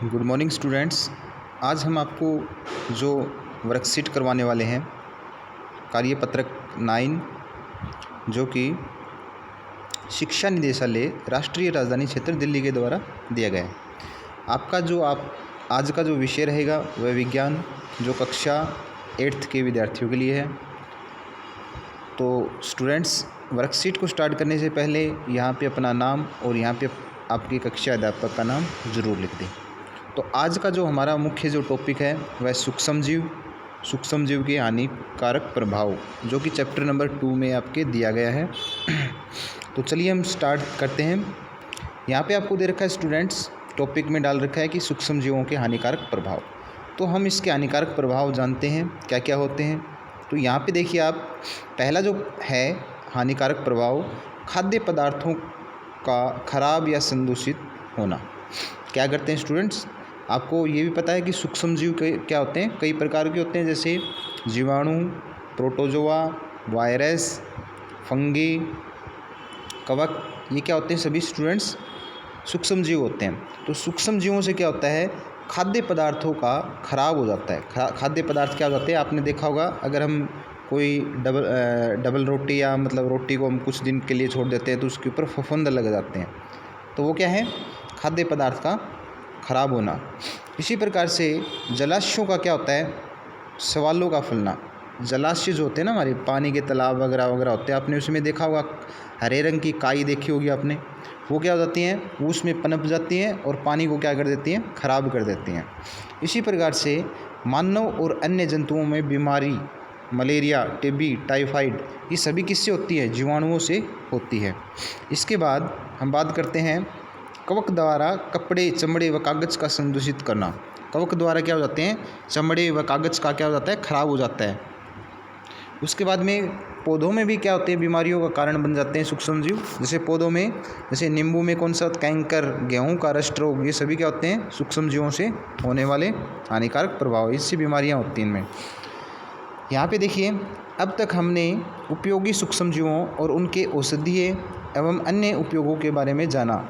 Good morning students. आज हम आपको जो वर्कशीट करवाने वाले हैं कार्यपत्रक 9 जो कि शिक्षा निदेशालय राष्ट्रीय राजधानी क्षेत्र दिल्ली के द्वारा दिया गया है। आपका जो आज का जो विषय रहेगा वह विज्ञान जो कक्षा 8th के विद्यार्थियों के लिए है। तो स्टूडेंट्स, वर्कशीट को स्टार्ट करने से पहले यहाँ पे अपना नाम और यहाँ पे आपकी कक्षा अध्यापक का नाम ज़रूर लिख दें। तो आज का जो हमारा मुख्य जो टॉपिक है वह सूक्ष्म जीव के हानिकारक प्रभाव, जो कि चैप्टर नंबर 2 में आपके दिया गया है। तो चलिए हम स्टार्ट करते हैं। यहाँ पे आपको दे रखा है स्टूडेंट्स, टॉपिक में डाल रखा है कि सूक्ष्म जीवों के हानिकारक प्रभाव। तो हम इसके हानिकारक प्रभाव जानते हैं क्या क्या होते हैं। तो यहाँ पे देखिए आप, पहला जो है हानिकारक प्रभाव, खाद्य पदार्थों का खराब या संदूषित होना। क्या करते हैं स्टूडेंट्स, आपको ये भी पता है कि सूक्ष्म जीव के क्या होते हैं, कई प्रकार के होते हैं, जैसे जीवाणु, प्रोटोजोआ, वायरस, फंगी, कवक, ये क्या होते हैं सभी स्टूडेंट्स सूक्ष्म जीव होते हैं। तो सूक्ष्म जीवों से क्या होता है, खाद्य पदार्थों का खराब हो जाता है। खाद्य पदार्थ क्या हो जाते हैं, आपने देखा होगा, अगर हम कोई डबल रोटी या मतलब रोटी को हम कुछ दिन के लिए छोड़ देते हैं तो उसके ऊपर फफूंद लग जाते हैं, तो वो क्या है, खाद्य पदार्थ का खराब होना। इसी प्रकार से जलाशयों का क्या होता है, सवालों का फैलना। जलाशय जो होते हैं ना, हमारे पानी के तालाब वगैरह वगैरह होते हैं, आपने उसमें देखा होगा हरे रंग की काई देखी होगी आपने, वो क्या हो जाती हैं, वो उसमें पनप जाती हैं और पानी को क्या कर देती हैं, खराब कर देती हैं। इसी प्रकार से मानव और अन्य जंतुओं में बीमारी, मलेरिया, टीबी, टाइफाइड, ये सभी किससे होती है, जीवाणुओं से होती है। इसके बाद हम बात करते हैं कवक द्वारा कपड़े, चमड़े व कागज़ का संदूषित करना। कवक द्वारा क्या हो जाते हैं, चमड़े व कागज़ का क्या हो जाता है, खराब हो जाता है। उसके बाद में पौधों में भी क्या होते हैं, बीमारियों का कारण बन जाते हैं सूक्ष्म जीव। जैसे पौधों में, जैसे नींबू में कौन सा, कैंकर, गेहूं का रस्ट रोग, ये सभी क्या होते हैं, सूक्ष्म जीवों से होने वाले हानिकारक प्रभाव, इससे बीमारियाँ होती हैं इनमें। यहाँ पे देखिए, अब तक हमने उपयोगी सूक्ष्म जीवों और उनके औषधीय एवं अन्य उपयोगों के बारे में जाना।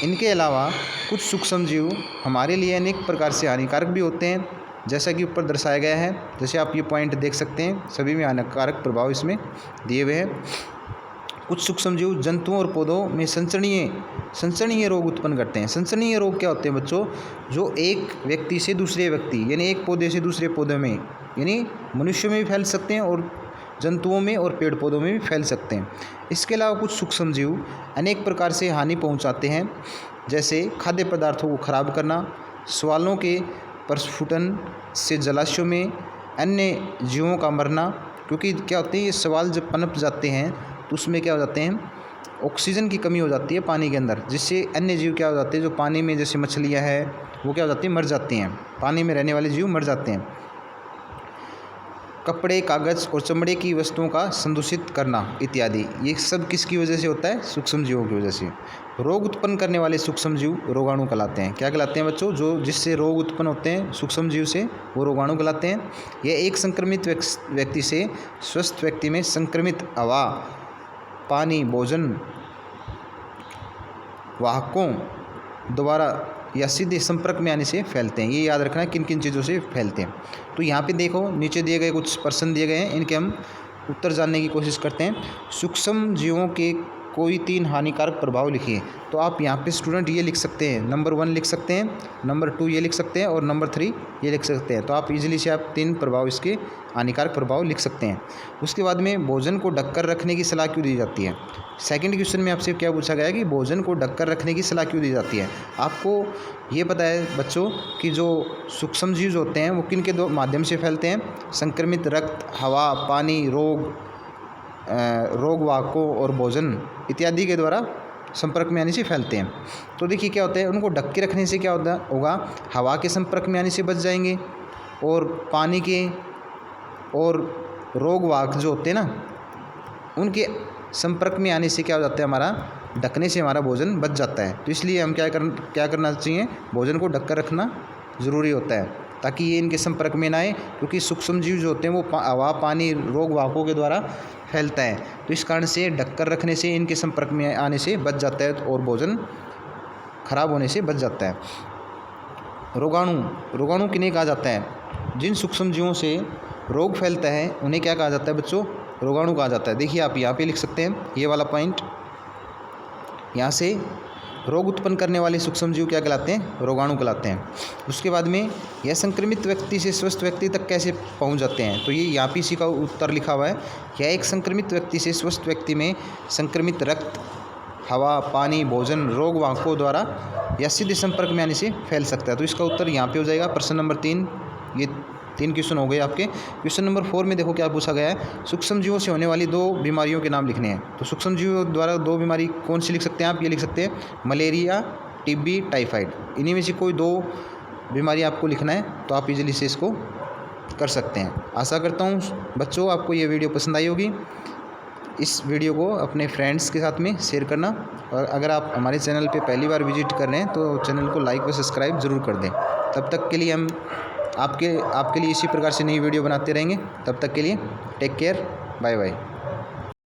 इनके अलावा कुछ सूक्ष्म जीव हमारे लिए अनेक प्रकार से हानिकारक भी होते हैं, जैसा कि ऊपर दर्शाया गया है। जैसे आप ये पॉइंट देख सकते हैं, सभी में हानिकारक प्रभाव इसमें दिए हुए हैं। कुछ सूक्ष्म जीव जंतुओं और पौधों में संसरणीय रोग उत्पन्न करते हैं। संसरणीय रोग क्या होते हैं बच्चों, जो एक व्यक्ति से दूसरे व्यक्ति, यानी एक पौधे से दूसरे पौधे में, यानी मनुष्य में भी फैल सकते हैं और जंतुओं में और पेड़ पौधों में भी फैल सकते हैं। इसके अलावा कुछ सूक्ष्म जीव अनेक प्रकार से हानि पहुंचाते हैं, जैसे खाद्य पदार्थों को खराब करना, सवालों के प्रस्फुटन से जलाशयों में अन्य जीवों का मरना, क्योंकि क्या होते हैं, ये सवाल जब पनप जाते हैं तो उसमें क्या हो जाते हैं, ऑक्सीजन की कमी हो जाती है पानी के अंदर, जिससे अन्य जीव क्या हो जाते हैं, जो पानी में, जैसे मछलियाँ हैं, वो क्या हो जाती हैं, मर जाती हैं, पानी में रहने वाले जीव मर जाते हैं। कपड़े, कागज़ और चमड़े की वस्तुओं का संदूषित करना इत्यादि, ये सब किसकी वजह से होता है, सूक्ष्म जीवों की वजह से। रोग उत्पन्न करने वाले सूक्ष्म जीव रोगाणु कहलाते हैं। क्या कहलाते हैं बच्चों, जो जिससे रोग उत्पन्न होते हैं सूक्ष्म जीव से, वो रोगाणु कहलाते हैं। यह एक संक्रमित व्यक्ति से स्वस्थ व्यक्ति में संक्रमित हवा, पानी, भोजन, वाहकों द्वारा या सीधे संपर्क में आने से फैलते हैं। ये याद रखना है किन किन चीज़ों से फैलते हैं। तो यहाँ पे देखो, नीचे दिए गए कुछ प्रश्न दिए गए हैं, इनके हम उत्तर जानने की कोशिश करते हैं। सूक्ष्म जीवों के कोई 3 हानिकारक प्रभाव लिखिए। तो आप यहाँ पे स्टूडेंट ये लिख सकते हैं, नंबर 1 लिख सकते हैं, नंबर 2 ये लिख सकते हैं और नंबर 3 ये लिख सकते हैं। तो आप इजीली से आप 3 प्रभाव, इसके हानिकारक प्रभाव लिख सकते हैं। उसके बाद में भोजन को ढककर रखने की सलाह क्यों दी जाती है। सेकंड क्वेश्चन में आपसे क्या पूछा गया है कि भोजन को ढककर रखने की सलाह क्यों दी जाती है। आपको ये पता है बच्चों कि जो सूक्ष्म जीव होते हैं वो किन के माध्यम से फैलते हैं, संक्रमित रक्त, हवा, पानी, रोग वाहकों और भोजन इत्यादि के द्वारा संपर्क में आने से फैलते हैं। तो देखिए क्या होता है, उनको ढक के रखने से क्या होगा, हवा के संपर्क में आने से बच जाएंगे, और पानी के और रोग वाहक जो होते हैं ना, उनके संपर्क में आने से क्या हो जाता है, हमारा ढकने से हमारा भोजन बच जाता है। तो इसलिए हम क्या करना चाहिए, भोजन को ढक कर रखना ज़रूरी होता है, ताकि ये इनके संपर्क में ना आए, क्योंकि सूक्ष्म जीव जो होते हैं वो हवा, पानी, रोग वाहकों के द्वारा फैलता है। तो इस कारण से ढककर रखने से इनके संपर्क में आने से बच जाता है और भोजन खराब होने से बच जाता है। रोगाणु किन्हें कहा जाता है? जिन सूक्ष्म जीवों से रोग फैलता है उन्हें क्या कहा जाता है बच्चों? रोगाणु कहा जाता है। देखिए आप यहाँ पे लिख सकते हैं ये वाला पॉइंट, यहाँ से रोग उत्पन्न करने वाले सूक्ष्म जीव क्या कहलाते हैं? रोगाणु कहलाते हैं। उसके बाद में यह संक्रमित व्यक्ति से स्वस्थ व्यक्ति तक कैसे पहुंच जाते हैं? तो ये यहाँ पे इसी का उत्तर लिखा हुआ है। यह एक संक्रमित व्यक्ति से स्वस्थ व्यक्ति में संक्रमित रक्त, हवा, पानी, भोजन, रोग वाहकों द्वारा या सीधे संपर्क में आने से फैल सकता है। तो इसका उत्तर यहाँ पे हो जाएगा प्रश्न नंबर 3। ये 3 क्वेश्चन हो गए आपके। क्वेश्चन नंबर 4 में देखो क्या पूछा गया है, सूक्ष्म जीवों से होने वाली 2 बीमारियों के नाम लिखने हैं। तो सूक्ष्म जीवों द्वारा 2 बीमारी कौन सी लिख सकते हैं आप? ये लिख सकते हैं मलेरिया, टीबी, टाइफाइड। इन्हीं में से कोई 2 बीमारी आपको लिखना है, तो आप इजीली से इसको कर सकते हैं। आशा करता हूँ बच्चों आपको ये वीडियो पसंद आई होगी। इस वीडियो को अपने फ्रेंड्स के साथ में शेयर करना, और अगर आप हमारे चैनल पे पहली बार विजिट कर रहे हैं तो चैनल को लाइक व सब्सक्राइब ज़रूर कर दें। तब तक के लिए हम आपके लिए इसी प्रकार से नई वीडियो बनाते रहेंगे। तब तक के लिए टेक केयर, बाय बाय।